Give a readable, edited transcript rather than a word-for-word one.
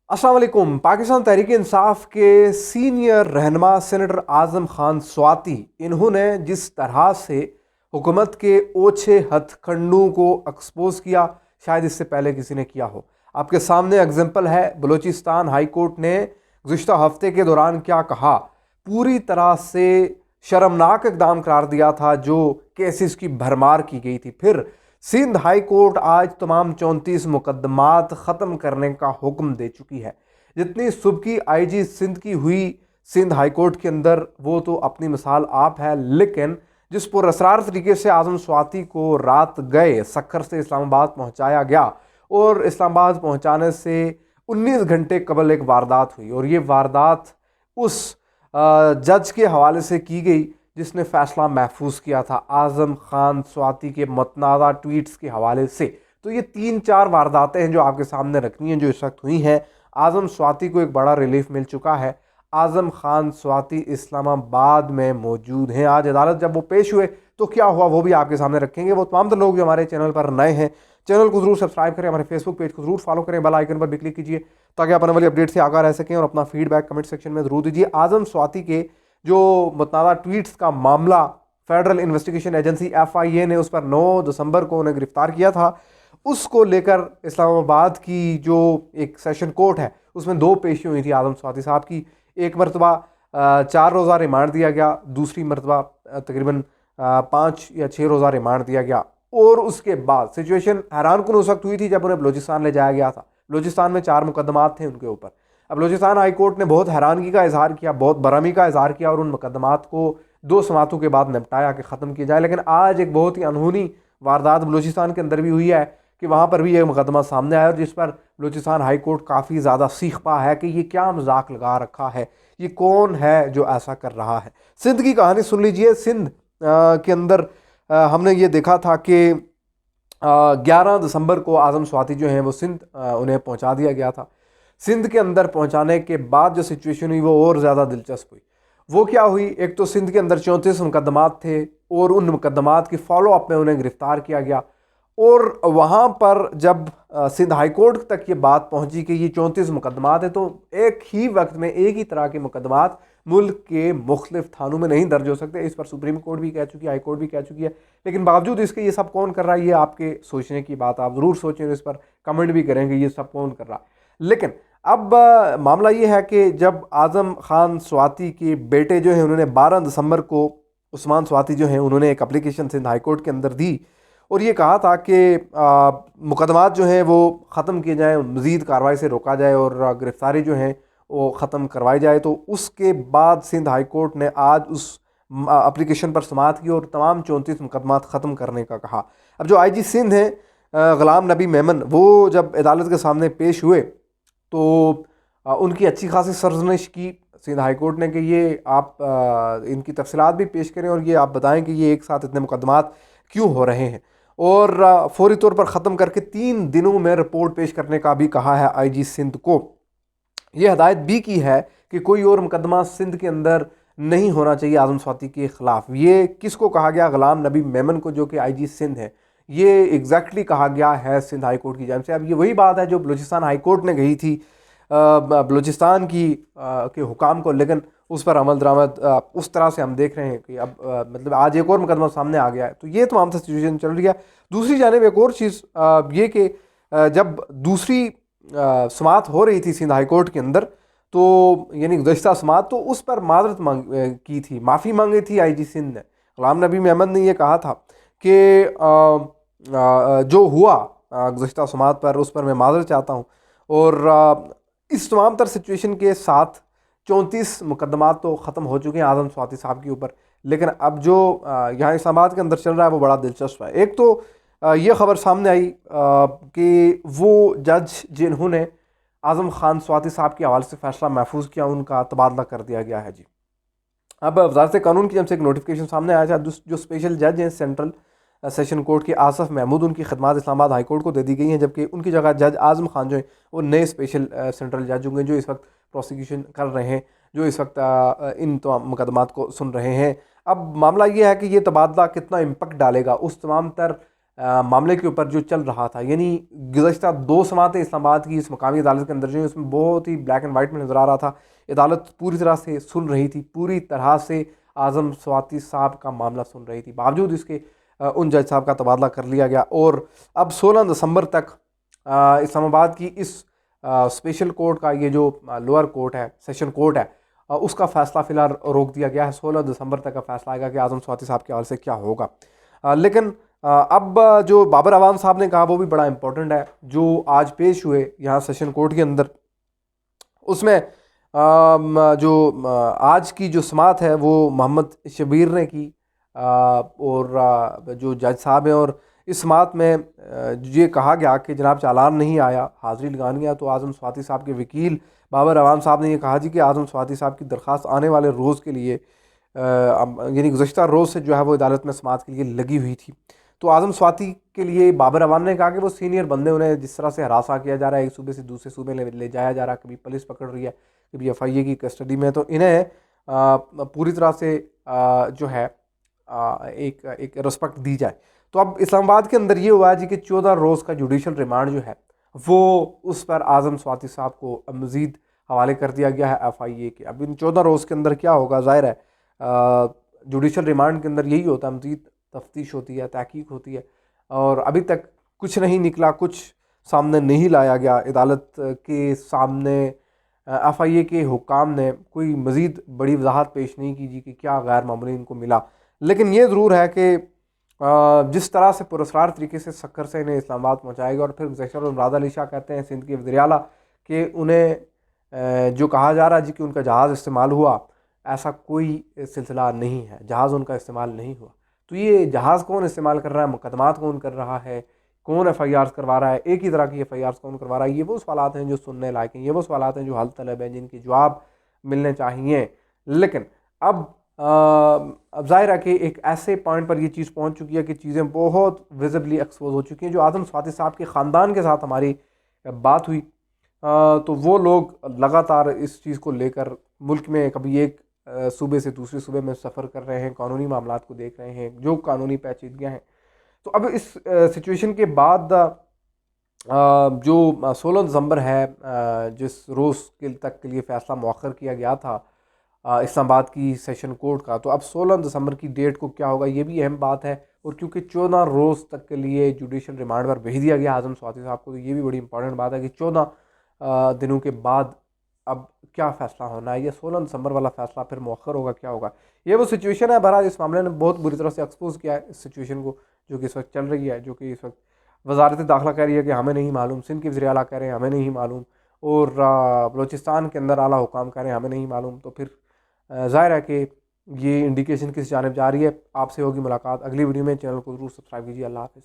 अस्सलाम वालेकुम। पाकिस्तान तहरीक इंसाफ के सीनियर रहनमा सेनेटर आज़म खान स्वाति, इन्होंने जिस तरह से हुकूमत के ओछे हथकंडों को एक्सपोज किया, शायद इससे पहले किसी ने किया हो। आपके सामने एग्जाम्पल है, बलूचिस्तान हाई कोर्ट ने गुज़िश्ता हफ्ते के दौरान क्या कहा, पूरी तरह से शर्मनाक इकदाम करार दिया था जो केसेस की भरमार की गई थी। फिर सिंध हाई कोर्ट आज तमाम 34 मुकदमात ख़त्म करने का हुक्म दे चुकी है। जितनी सुबकी आईजी सिंध की हुई सिंध हाई कोर्ट के अंदर, वो तो अपनी मिसाल आप है, लेकिन जिस पुरअसरार तरीके से आज़म स्वाति को रात गए सक्खर से इस्लामाबाद पहुंचाया गया और इस्लामाबाद पहुंचाने से 19 घंटे कबल एक वारदात हुई, और ये वारदात उस जज के हवाले से की गई जिसने फैसला महफूज किया था, आज़म खान स्वाति के मतनाज़ा ट्वीट्स के हवाले से। तो ये 3-4 वारदातें हैं जो आपके सामने रखनी हैं, जो इस वक्त हुई हैं। आज़म स्वाति को एक बड़ा रिलीफ मिल चुका है। आज़म खान स्वाति इस्लामाबाद में मौजूद हैं। आज अदालत जब वो पेश हुए तो क्या हुआ वो भी आपके सामने रखेंगे। वो तमाम लोग जो हमारे चैनल पर नए हैं, चैनल को जरूर सब्सक्राइब करें, हमारे फेसबुक पेज को जरूर फॉलो करें, बेल आइकन पर भी क्लिक कीजिए ताकि आप आने वाली अपडेट से आगाह रह सकें, और अपना फीडबैक कमेंट सेक्शन में जरूर दीजिए। आज़म स्वाति के जो मतनाज़ा ट्वीट्स का मामला, फेडरल इन्वेस्टिगेशन एजेंसी FIA ने उस पर 9 दिसंबर को उन्हें गिरफ्तार किया था। उसको लेकर इस्लामाबाद की जो एक सेशन कोर्ट है उसमें 2 पेशी हुई थी आज़म स्वाति साहब की। एक मरतबा 4 रोज़ा रिमांड दिया गया, दूसरी मरतबा तकरीबन 5 या 6 रोज़ा रिमांड दिया गया। और उसके बाद सिचुएशन हैरानकुन उस वक्त हुई थी जब उन्हें बलूचिस्तान ले जाया गया था। बलूचिस्तान में 4 मुकदमात थे उनके ऊपर। अब बलूचिस्तान हाई कोर्ट ने बहुत हैरानगी का इजहार किया, बहुत बरहमी का इजहार किया, और उन मुकदमात को 2 समातों के बाद निपटाया कि ख़त्म किया जाए। लेकिन आज एक बहुत ही अनहोनी वारदात बलूचिस्तान के अंदर भी हुई है कि वहाँ पर भी ये मुकदमा सामने आया, और जिस पर बलूचिस्तान हाई कोर्ट काफ़ी ज़्यादा सीखपा है कि ये क्या मजाक लगा रखा है, ये कौन है जो ऐसा कर रहा है। सिंध की कहानी सुन लीजिए। सिंध के अंदर हमने ये देखा था कि 11 दिसंबर को आज़म स्वाति जो हैं वो सिंध उन्हें पहुँचा दिया गया था। सिंध के अंदर पहुंचाने के बाद जो सिचुएशन हुई वो और ज़्यादा दिलचस्प हुई। वो क्या हुई, एक तो सिंध के अंदर 34 मुकदमात थे और उन मुकदमात की फॉलोअप में उन्हें गिरफ्तार किया गया। और वहाँ पर जब सिंध हाई कोर्ट तक ये बात पहुँची कि ये 34 मुकदमात है, तो एक ही वक्त में एक ही तरह के मुकदमात मुल्क के मुख्तलिफ थानों में नहीं दर्ज हो सकते। इस पर सुप्रीम कोर्ट भी कह चुकी है, हाई कोर्ट भी कह चुकी है। लेकिन बावजूद इसके ये सब कौन कर रहा है, ये आपके सोचने की बात, आप ज़रूर सोचें, इस पर कमेंट भी करेंगे ये सब कौन कर रहा है। लेकिन अब मामला ये है कि जब आज़म खान स्वाति के बेटे जो हैं उन्होंने 12 दिसंबर को, उस्मान स्वाति जो हैं उन्होंने एक एप्लीकेशन सिंध हाई कोर्ट के अंदर दी और ये कहा था कि मुकदमात जो हैं वो ख़त्म किए जाएँ, मज़ीद कार्रवाई से रोका जाए और गिरफ्तारी जो है वो ख़त्म करवाई जाए। तो उसके बाद सिंध हाई कोर्ट ने आज उस एप्लीकेशन पर समाअत की और तमाम 34 मुकदमात ख़त्म करने का कहा। अब जो IG सिंध हैं ग़ुलाम नबी मेमन, वो जब अदालत के सामने पेश हुए तो उनकी अच्छी खासी सरजनिश की सिंध हाई कोर्ट ने कि ये आप इनकी तफसीलात भी पेश करें और ये आप बताएं कि ये एक साथ इतने मुकदमात क्यों हो रहे हैं, और फौरी तौर पर ख़त्म करके 3 दिनों में रिपोर्ट पेश करने का भी कहा है IG सिंध को। ये हदायत भी की है कि कोई और मुकदमा सिंध के अंदर नहीं होना चाहिए आज़म स्वाति के ख़िलाफ़। ये किसको कहा गया, ग़ुलाम नबी मेमन को, जो कि IG सिंध है। ये एग्जैक्टली कहा गया है सिंध हाई कोर्ट की जानिब से। अब ये वही बात है जो बलूचिस्तान हाई कोर्ट ने कही थी बलूचिस्तान की के हुकाम को, लेकिन उस पर अमल दरामद उस तरह से हम देख रहे हैं कि अब मतलब आज एक और मुकदमा सामने आ गया है। तो ये तमाम सा सिचुएशन चल रही है। दूसरी जानिब एक और चीज़ ये कि जब दूसरी समाअत हो रही थी सिंध हाई कोर्ट के अंदर, तो यानी गुज़श्ता समाअत, तो उस पर माजरत की थी, माफ़ी मांगी थी IG सिंध ने। ग़ुलाम नबी मेमन ने यह कहा था कि जो हुआ गुज़श्ता समाअत पर, उस पर मैं माज़रत चाहता हूँ, और इस तमाम तर सिचुएशन के साथ 34 मुकदमात तो ख़त्म हो चुके हैं आज़म स्वाति साहब के ऊपर। लेकिन अब जो यहाँ इस्लामाबाद के अंदर चल रहा है वो बड़ा दिलचस्प है। एक तो ये ख़बर सामने आई कि वो जज जिन्होंने आज़म खान स्वाति साहब के हवाले से फ़ैसला महफूज किया, उनका तबादला कर दिया गया है जी। अब वज़ारत कानून की जब से एक नोटिफिकेशन सामने आया था, जो स्पेशल जज हैं सेंट्रल सेशन कोर्ट के आसफ़ महमूद, उनकी खदमात इस्लामाबाद हाई कोर्ट को दे दी गई हैं, जबकि उनकी जगह जज आज़म खान जो हैं वो नए स्पेशल सेंट्रल जज होंगे जो इस वक्त प्रोसिक्यूशन कर रहे हैं, जो इस वक्त इन तमाम मुकदमात को सुन रहे हैं। अब मामला ये है कि ये तबादला कितना इम्पैक्ट डालेगा उस तमाम तर मामले के ऊपर जो चल रहा था, यानी गुज़श्ता 2 समातें इस्लामाबाद की इस मकामी अदालत के अंदर जो है उसमें बहुत ही ब्लैक एंड वाइट में नज़र आ रहा था। अदालत पूरी तरह से सुन रही थी, पूरी तरह से आज़म स्वाति साहब का मामला सुन रही थी। बावजूद इसके उन जज साहब का तबादला कर लिया गया और अब 16 दिसंबर तक इस्लामाबाद की इस स्पेशल कोर्ट का ये जो लोअर कोर्ट है, सेशन कोर्ट है, उसका फ़ैसला फ़िलहाल रोक दिया गया है। 16 दिसंबर तक का फ़ैसला आएगा कि आज़म स्वाति साहब के हवाले से क्या होगा। लेकिन अब जो बाबर अवाम साहब ने कहा वो भी बड़ा इंपॉर्टेंट है, जो आज पेश हुए यहाँ सेशन कोर्ट के अंदर। उसमें जो आज की जो समात है वो मोहम्मद शबीर ने की, और जो जज साहब हैं, और इस समात में ये कहा गया कि जनाब चालान नहीं आया, हाज़िरी लगानी है। तो आज़म स्वाति साहब के वकील बाबर अवाम साहब ने ये कहा जी कि आज़म स्वाति साहब की दरख्वास्त आने वाले रोज़ के लिए, यानी गुज़श्ता रोज़ से जो है वो अदालत में समात के लिए लगी हुई थी। तो आज़म स्वाति के लिए बाबर अवाम ने कहा कि वो सीनियर बंदे, उन्हें जिस तरह से हरासा किया जा रहा है, एक सूबे से दूसरे सूबे ले जाया जा रहा है, कभी पुलिस पकड़ रही है, कभी FIA की कस्टडी में, तो इन्हें पूरी तरह से जो है एक रिस्पेक्ट दी जाए। तो अब इस्लामाबाद के अंदर ये हुआ है जी कि 14 रोज़ का जुडिशल रिमांड जो है वो उस पर आज़म स्वाति साहब को मज़ीद हवाले कर दिया गया है FIA के। अब इन 14 रोज़ के अंदर क्या होगा, ज़ाहिर है जुडिशल रिमांड के अंदर यही होता है, मज़ीद तफ्तीश होती है, तहकीक होती है, और अभी तक कुछ नहीं निकला, कुछ सामने नहीं लाया गया। अदालत के सामने FIA के हुक्काम ने कोई मज़ीद बड़ी वजाहत पेश नहीं की जी कि क्या गैर मामूली इनको मिला। लेकिन ये ज़रूर है कि जिस तरह से पुरस्कार तरीके से शक्कर से इन्हें इस्लामाबाद पहुँचाएगा, और फिर गुज़श्ता रोज़ मुराद अली शाह कहते हैं सिंध के वज़ीर आला कि उन्हें जो कहा जा रहा है जी कि उनका जहाज़ इस्तेमाल हुआ, ऐसा कोई सिलसिला नहीं है, जहाज़ उनका इस्तेमाल नहीं हुआ। तो ये जहाज़ कौन इस्तेमाल कर रहा है, मुकदमात कौन कर रहा है, कौन FIRs करवा रहा है, एक ही तरह की FIRs कौन करवा रहा है, ये वो सवालात हैं जो सुनने लायक हैं, ये वो सवालात हैं जो हल तलब हैं, जिनके जवाब मिलने चाहिए। लेकिन अब ज़ाहिर है कि एक ऐसे पॉइंट पर ये चीज़ पहुंच चुकी है कि चीज़ें बहुत विजिबली एक्सपोज हो चुकी हैं। जो आज़म स्वाति साहब के ख़ानदान के साथ हमारी बात हुई, तो वो लोग लगातार इस चीज़ को लेकर मुल्क में कभी एक सूबे से दूसरे सूबे में सफ़र कर रहे हैं, कानूनी मामलात को देख रहे हैं, जो कानूनी पेचीदगियाँ हैं। तो अब इस सिचुएशन के बाद जो 16 दिसंबर है, जिस रोज़ के तक के लिए फ़ैसला मौखर किया गया था इस्लामाबाद की सेशन कोर्ट का, तो अब 16 दिसंबर की डेट को क्या होगा, ये भी अहम बात है। और क्योंकि 14 रोज़ तक के लिए जुडिशल रिमांड पर भेज दिया गया आज़म स्वाति साहब को, तो ये भी बड़ी इंपॉर्टेंट बात है कि 14 दिनों के बाद अब क्या फ़ैसला होना है, ये 16 दिसंबर वाला फ़ैसला फिर मौखर होगा, क्या होगा। ये वो सिचुएशन है। बहरहाल इस मामले ने बहुत बुरी तरह से एक्सपोज किया है इस सिचुएशन को, जो कि इस वक्त चल रही है, जो कि इस वक्त वजारत दाखिला कह रही है कि हमें नहीं मालूम, सिंध के वज़ीर आला कह रहे हैं हमें नहीं मालूम, और बलूचिस्तान के अंदर आला हुकाम कह रहे हैं हमें नहीं मालूम। तो फिर ज़ाहिर है कि ये इंडिकेशन किस जानिब जा रही है। आपसे होगी मुलाकात अगली वीडियो में। चैनल को ज़रूर सब्सक्राइब कीजिए। अल्लाह हाफ़िज़।